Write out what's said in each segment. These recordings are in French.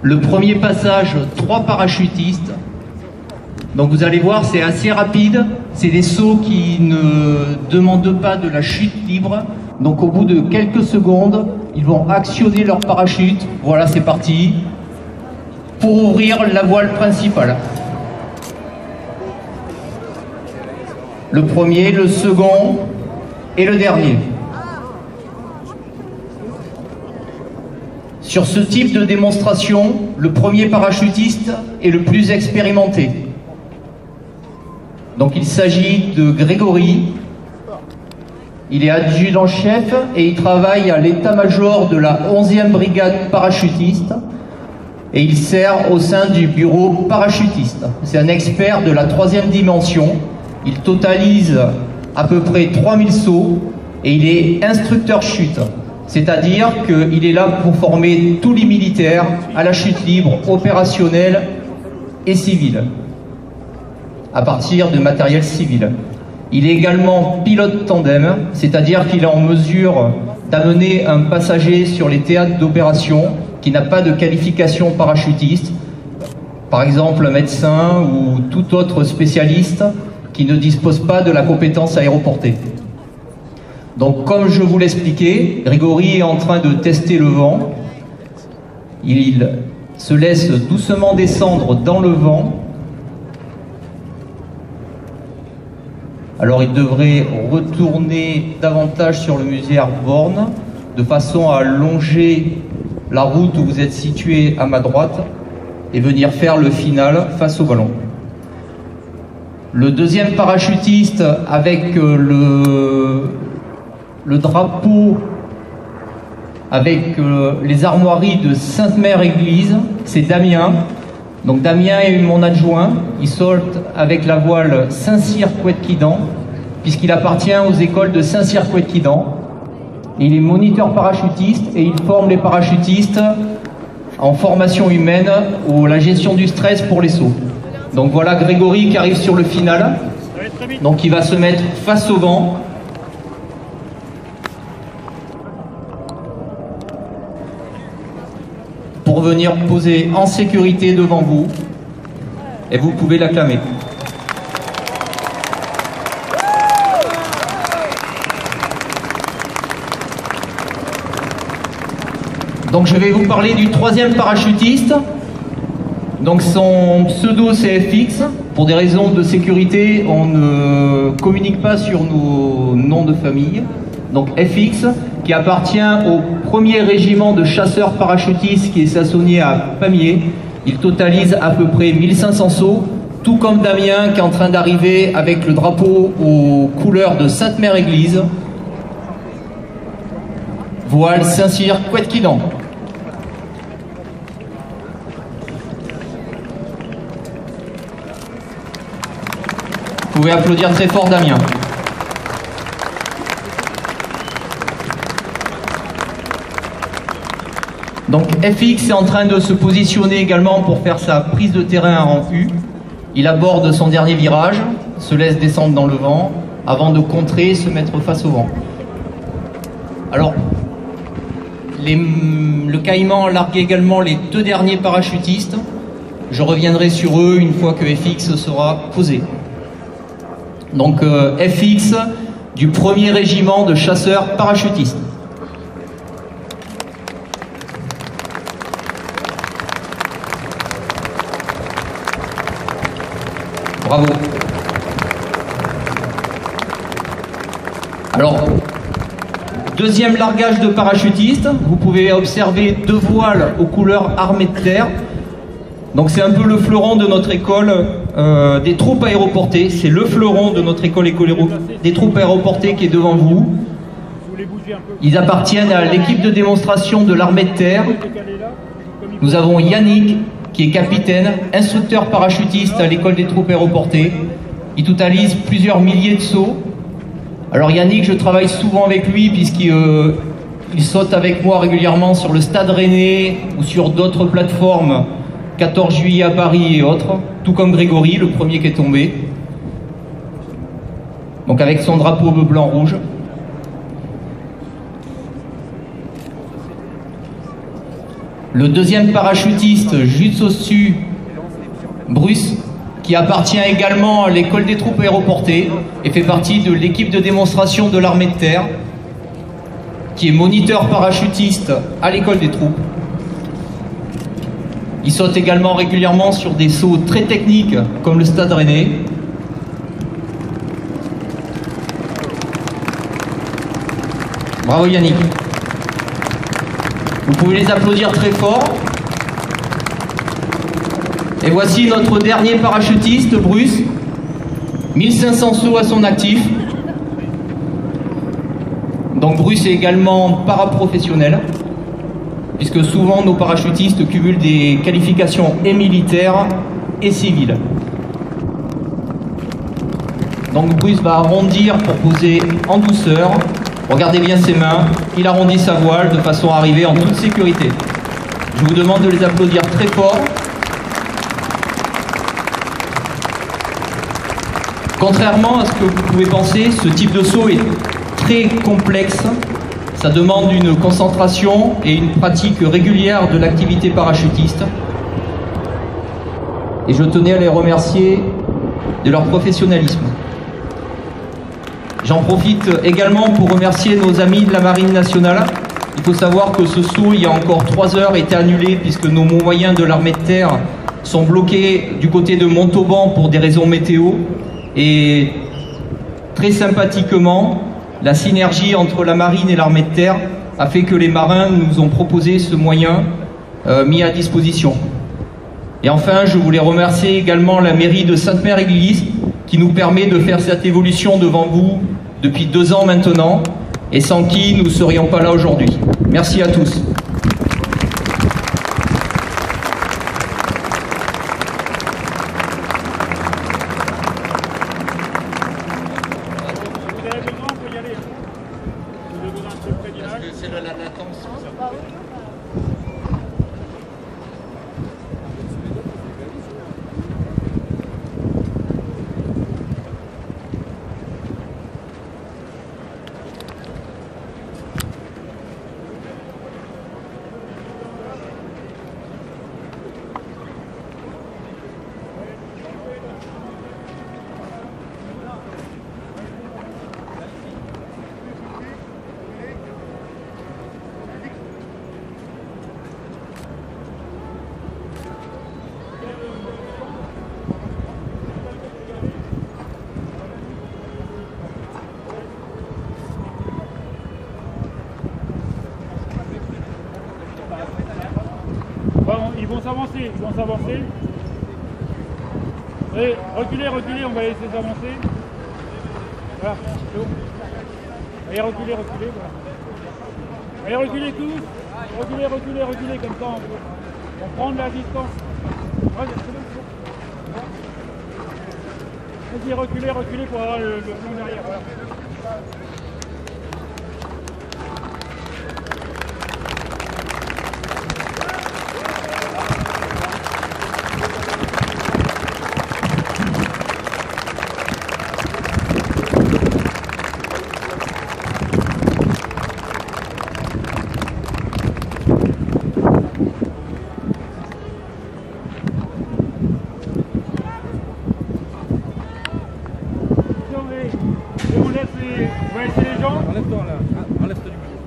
Le premier passage, 3 parachutistes. Donc vous allez voir, c'est assez rapide. C'est des sauts qui ne demandent pas de la chute libre. Donc au bout de quelques secondes, ils vont actionner leur parachute. Voilà, c'est parti. Pour ouvrir la voile principale. Le premier, le second et le dernier. Sur ce type de démonstration, le premier parachutiste est le plus expérimenté. Donc il s'agit de Grégory. Il est adjudant-chef et il travaille à l'état-major de la 11e brigade parachutiste et il sert au sein du bureau parachutiste. C'est un expert de la 3e dimension. Il totalise à peu près 3000 sauts et il est instructeur chute. C'est-à-dire qu'il est là pour former tous les militaires à la chute libre opérationnelle et civile, à partir de matériel civil. Il est également pilote tandem, c'est-à-dire qu'il est en mesure d'amener un passager sur les théâtres d'opération qui n'a pas de qualification parachutiste, par exemple un médecin ou tout autre spécialiste qui ne dispose pas de la compétence aéroportée. Donc comme je vous l'expliquais, Grégory est en train de tester le vent. Il se laisse doucement descendre dans le vent. Alors il devrait retourner davantage sur le musée Borne de façon à longer la route où vous êtes situé à ma droite et venir faire le final face au ballon. Le deuxième parachutiste avec le drapeau avec les armoiries de Sainte-Mère-Église, c'est Damien. Donc Damien est mon adjoint, il saute avec la voile Saint-Cyr-Couët-Quidan, puisqu'il appartient aux écoles de Saint-Cyr-Couët-Quidan. Il est moniteur parachutiste et il forme les parachutistes en formation humaine ou la gestion du stress pour les sauts. Donc voilà Grégory qui arrive sur le final. Donc il va se mettre face au vent. Pour venir poser en sécurité devant vous. Et vous pouvez l'acclamer. Donc je vais vous parler du troisième parachutiste. Donc son pseudo c'est FX. Pour des raisons de sécurité, on ne communique pas sur nos noms de famille. Donc FX, qui appartient au 1er régiment de chasseurs parachutistes qui est stationné à Pamiers. Il totalise à peu près 1500 sauts, tout comme Damien qui est en train d'arriver avec le drapeau aux couleurs de Sainte-Mère-Église. Voile Saint-Cyr-Couët-Quidan. Vous pouvez applaudir très fort Damien. Donc FX est en train de se positionner également pour faire sa prise de terrain en U. Il aborde son dernier virage, se laisse descendre dans le vent, avant de contrer et se mettre face au vent. Alors, le Caïman largue également les 2 derniers parachutistes. Je reviendrai sur eux une fois que FX sera posé. Donc FX du 1er régiment de chasseurs parachutistes. Bravo. Alors, deuxième largage de parachutistes. Vous pouvez observer 2 voiles aux couleurs armée de terre. Donc c'est un peu le fleuron de notre école des troupes aéroportées. C'est le fleuron de notre école des troupes aéroportées qui est devant vous. Ils appartiennent à l'équipe de démonstration de l'armée de terre. Nous avons Yannick, qui est capitaine, instructeur parachutiste à l'école des troupes aéroportées. Il totalise plusieurs milliers de sauts. Alors Yannick, je travaille souvent avec lui puisqu'il saute avec moi régulièrement sur le Stade Rennais ou sur d'autres plateformes, 14 juillet à Paris et autres, tout comme Grégory, le premier qui est tombé. Donc avec son drapeau bleu, blanc, rouge. Le deuxième parachutiste, juste au-dessus, Bruce, qui appartient également à l'école des troupes aéroportées et fait partie de l'équipe de démonstration de l'armée de terre, qui est moniteur parachutiste à l'école des troupes. Il saute également régulièrement sur des sauts très techniques comme le Stade Rennais. Bravo Yannick. Vous pouvez les applaudir très fort. Et voici notre dernier parachutiste, Bruce. 1500 sauts à son actif. Donc Bruce est également paraprofessionnel, puisque souvent nos parachutistes cumulent des qualifications et militaires et civiles. Donc Bruce va arrondir pour poser en douceur. Regardez bien ses mains, il arrondit sa voile de façon à arriver en toute sécurité. Je vous demande de les applaudir très fort. Contrairement à ce que vous pouvez penser, ce type de saut est très complexe. Ça demande une concentration et une pratique régulière de l'activité parachutiste. Et je tenais à les remercier de leur professionnalisme. J'en profite également pour remercier nos amis de la Marine nationale. Il faut savoir que ce saut, il y a encore 3 heures, était annulé puisque nos moyens de l'armée de terre sont bloqués du côté de Montauban pour des raisons météo. Et très sympathiquement, la synergie entre la marine et l'armée de terre a fait que les marins nous ont proposé ce moyen mis à disposition. Et enfin, je voulais remercier également la mairie de Sainte-Mère-Église qui nous permet de faire cette évolution devant vous depuis 2 ans maintenant et sans qui nous ne serions pas là aujourd'hui. Merci à tous. C'est la latence. Bon, ils vont s'avancer, Allez, reculez, on va laisser s'avancer. Voilà, c'est bon. Allez, reculez, voilà. Allez, reculez tous. Reculez, comme ça on prend de la distance. Vas-y, reculez pour avoir le plan derrière, voilà. On va laisser les gens. Enlève-toi là, enlève-toi du milieu.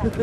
Alors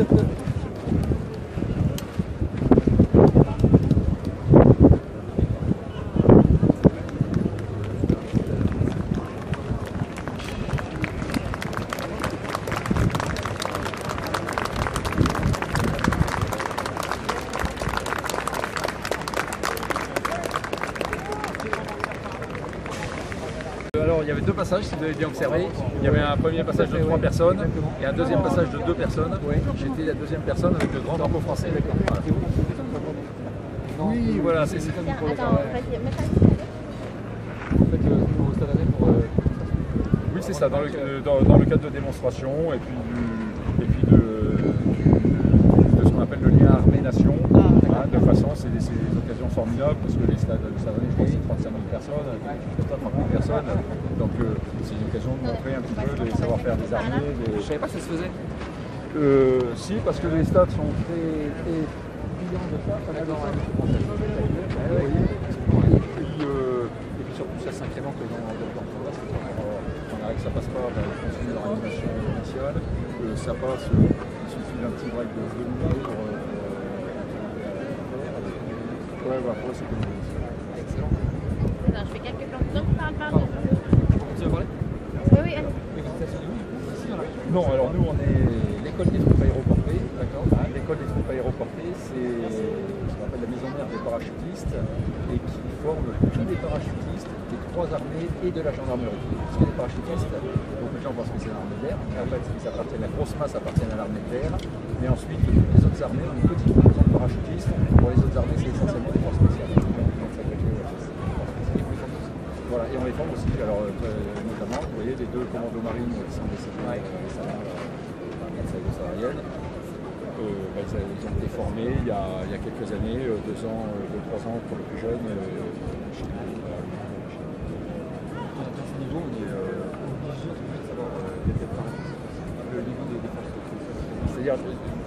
il y avait deux passages, si vous avez bien observé. Il y avait un premier passage de 3 personnes et un deuxième passage de 2 personnes. J'étais la deuxième personne avec le grand drapeau français. Voilà. Oui, voilà, c'est ça. Oui, c'est ça, dans le cadre de démonstrations et puis de ce qu'on appelle le lien armée-nation. De façon, c'est des occasions formidables parce que les stades de Savannah, je pense, c'est 35 000 personnes, 30 000 personnes. Donc c'est une occasion de montrer un petit peu les savoir-faire des armées. Je savais pas que ça se faisait. Si, parce que les stades sont très brillants de ça. Et puis surtout, ça s'incrémente dans le reste. On arrive, ça passe pas, on continue leur animation initiale. Ça passe, il suffit d'un petit break de 2 minutes pour. Ouais, voilà, pour eux, c'est comme Excellent. Alors, je fais quelques plans. Non, parle. Tu veux parler? Oui, allez. Non, alors nous, on est l'école des troupes aéroportées. D'accord. L'école des troupes aéroportées, c'est ce qu'on appelle la maison mère des parachutistes et qui forme tous les parachutistes des 3 armées et de la gendarmerie. Parce que les parachutistes, beaucoup de gens pensent que c'est l'armée de l'air. En fait, la grosse masse appartient à l'armée de l'air. Mais ensuite, toutes les autres armées ont une petite composante de parachutistes. Pour les autres armées, c'est essentiellement des forces spéciales. Voilà, et on les forme aussi, alors notamment, vous voyez, les 2 commandos marines qui sont décédés récemment à la saharienne. Ils ont été formés il y a quelques années, 2 ans, 2-3 ans pour les plus jeunes. Chez nous. Dans ce niveau, on est obligé de savoir le niveau des forces spéciales. C'est-à-dire,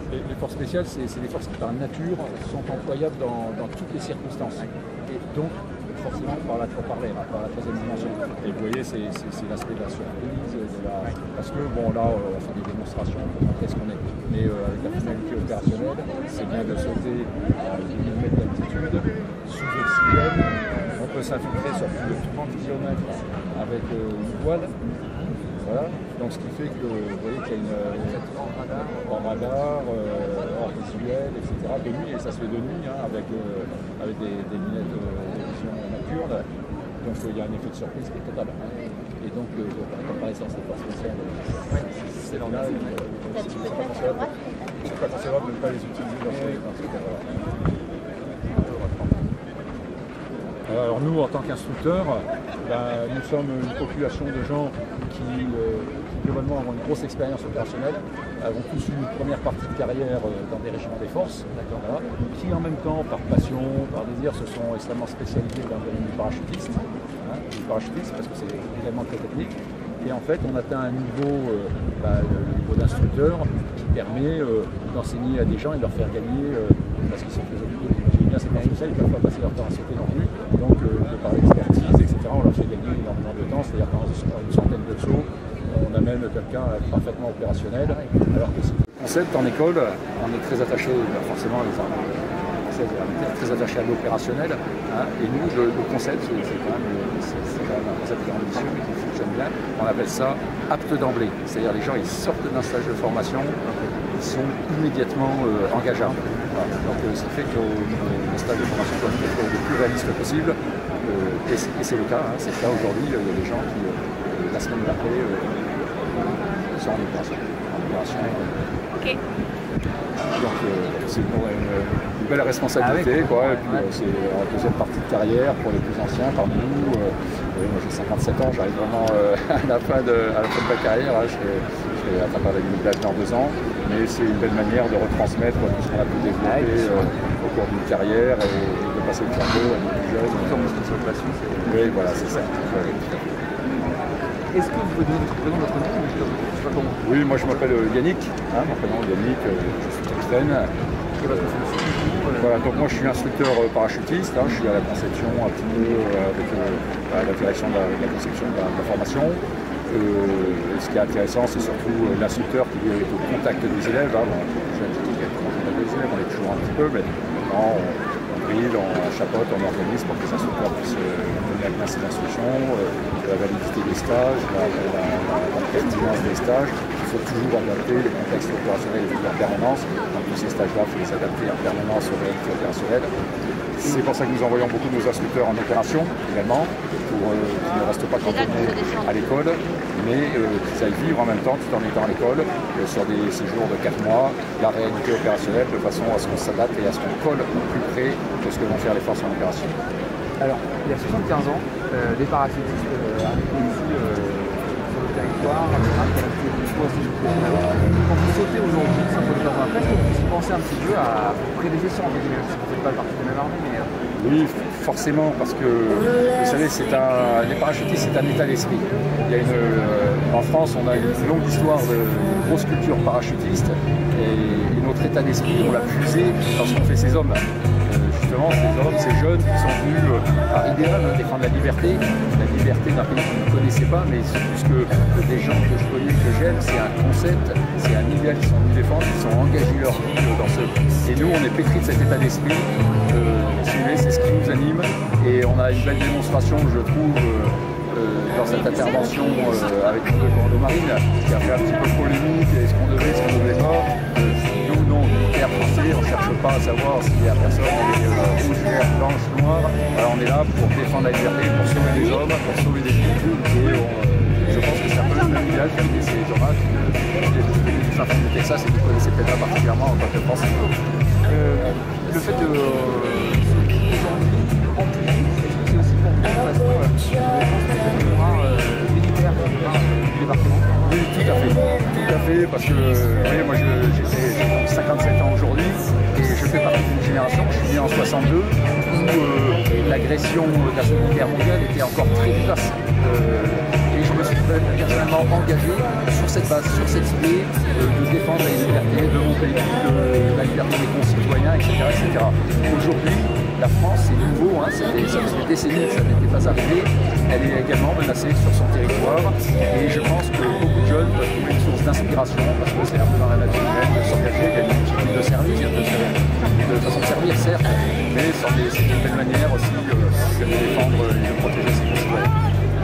les forces spéciales, c'est des forces qui, par nature, sont employables dans toutes les circonstances. Et donc, forcément, par la 3e dimension. Et vous voyez, c'est l'aspect de la surprise, parce que, bon, là, on fait des démonstrations pour montrer ce qu'on est. Mais avec la finalité opérationnelle, c'est bien de sauter à 1000 mètres d'altitude, sous oxygène. On peut s'infiltrer sur plus de 30 km avec une voile. Voilà. Donc ce qui fait que vous voyez qu'il y a hors radar, hors visuel, etc. de nuit, et ça se fait de nuit avec des lunettes de vision nocturne. Donc il y a un effet de surprise qui est total. Et donc la comparaison cette force spéciale, c'est normal. C'est pas concevable de ne pas les utiliser dans ce cas-là. Alors nous, en tant qu'instructeurs, nous sommes une population de gens qui globalement ont une grosse expérience opérationnelle, avons tous eu une première partie de carrière dans des régiments des forces, voilà, qui en même temps, par passion, par désir, se sont extrêmement spécialisés dans le domaine du parachutisme, parce que c'est également très technique. Et en fait, on atteint un niveau, le niveau d'instructeur, qui permet d'enseigner à des gens et de leur faire gagner, parce qu'ils sont très occupés. Bien, c'est pas spécial, ils ne peuvent pas passer leur temps à sauter non plus. Donc, de par l'expertise, etc., on leur fait gagner énormément de temps. C'est-à-dire qu'en une centaine de sauts, on amène quelqu'un à être parfaitement opérationnel. Alors que le concept en école, on est très attaché, forcément, les armées françaises, très attachés à l'opérationnel. Et nous, le concept, c'est quand même un concept qui est ambitieux et qui fonctionne bien. On appelle ça apte d'emblée. C'est-à-dire les gens, ils sortent d'un stage de formation, ils sont immédiatement engageables. Voilà. Donc ce qui fait que le stage de formation doit être quelque chose de plus réaliste possible. Et c'est le cas. C'est le cas aujourd'hui. Il y a des gens qui, la semaine d'après, sont en opération. Ok. Donc c'est une belle responsabilité, quoi. Et puis c'est la deuxième partie de carrière pour les plus anciens parmi nous. Moi j'ai 57 ans, j'arrive vraiment à la fin de ma carrière. Je vais atteindre la limite d'âge dans 2 ans. Mais c'est une belle manière de retransmettre tout ce qu'on a pu développer au cours d'une carrière et de passer le flambeau à des plus jeunes. Oui, voilà, c'est ça. Est-ce que vous pouvez donner votre prénom, votre nom? Je sais pas comment. Oui, moi je m'appelle Yannick, mon prénom Yannick, je suis capitaine. Et votre fonction? Voilà, donc moi je suis instructeur parachutiste, je suis à la conception un petit peu avec la direction de la conception de la formation. Ce qui est intéressant, c'est surtout l'instructeur qui lui est au contact des élèves. Hein. Bon, j'étais au contact des élèves, on est toujours un petit peu, mais on brille, on chapeaute, on organise pour que les instructeurs puissent mener à bien ces instructions, la validité des stages, la pertinence des stages. Il faut toujours adapter les contextes opérationnels et en permanence. Donc tous ces stages-là, il faut les adapter en permanence aux réalités opérationnelles. C'est pour ça que nous envoyons beaucoup de nos instructeurs en opération également, pour qu'ils ne restent pas cantonnés à l'école, mais qu'ils aillent vivre en même temps, tout en étant à l'école, sur des séjours de 4 mois, la réalité opérationnelle, de façon à ce qu'on s'adapte et à ce qu'on colle au plus près de ce que vont faire les forces en opération. Alors, il y a 75 ans, des parachutistes arrivaient ici sur le territoire, quand vous sautez aujourd'hui, ça peut être après, est-ce que vous pensez un petit peu à vos prédécesseurs, si vous ne faites pas partie de la même armée, mais... Oui, forcément, parce que, vous savez, les parachutistes, c'est un état d'esprit. En France, on a une longue histoire de grosse culture parachutiste, et notre état d'esprit, on l'a puisé lorsqu'on fait ces hommes. Justement, ces jeunes qui sont venus par idéal défendre la liberté d'un pays qu'ils ne connaissaient pas, mais c'est plus que des gens que je connais, que j'aime, c'est un concept, c'est un idéal qu'ils sont venus défendre, ils sont engagés leur vie dans ce... Et nous, on est pétris de cet état d'esprit, c'est ce qui nous anime, et on a une belle démonstration, je trouve, dans cette intervention avec le commando marine, qui a fait un petit peu polémique, est-ce qu'on devait, est-ce qu'on ne devait pas. Nous, non, militaires français, on ne cherche pas à savoir si la personne est rouge, vert, blanche, noire. Alors on est là pour défendre la liberté, pour sauver les hommes, pour sauver des vies. Et je pense que c'est un peu le même village que ces gens-là qui venaient du fin fond du Texas et qui connaissaient peut-être pas particulièrement en tant que français. Le fait de... c'est aussi pour vous, parce que la mémoire militaire du département. Oui, tout à fait, parce que oui, moi j'ai 57 ans aujourd'hui et je fais partie d'une génération, je suis né en 62, où l'agression de la Seconde Guerre mondiale était encore très vivace. Et je me suis personnellement engagé sur cette base, sur cette idée de défendre la liberté de mon pays, de la liberté des concitoyens, etc. Aujourd'hui, la France, c'est nouveau, hein, ça fait des décennies que ça n'était pas arrivé. Elle est également menacée sur son territoire et je pense que beaucoup de jeunes peuvent trouver une source d'inspiration parce que c'est un peu dans la nature humaine de s'engager, il y a une multitude de services, de façon de servir certes, mais c'est une belle manière aussi de défendre et de protéger ses concitoyens.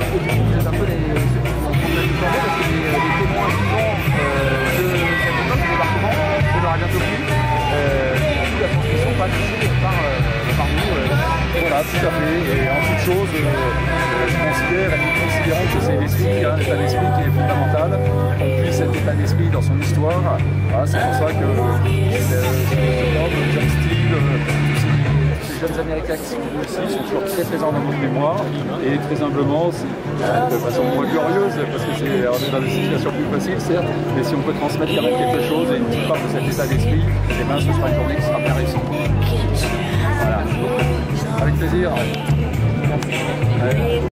Vous êtes un peu ceux qui vont prendre la victoire parce que les témoins vivants de cette époque du département, on aura bientôt plus, la transmission pas touchée par nous. Voilà, tout à fait. Et en toute chose, nous considérons que c'est l'esprit, l'état d'esprit qui est fondamental. On puise cet état d'esprit dans son histoire. Voilà, c'est pour ça que John Steele, ces jeunes Américains qui sont venus ici sont toujours très présents dans notre mémoire. Et très humblement, de façon moins glorieuse, parce que on est dans des situations plus faciles, certes, mais si on peut transmettre quand même quelque chose et une petite part de cet état d'esprit, eh bien, ce sera une journée qui sera bien réussie. Voilà. Avec plaisir.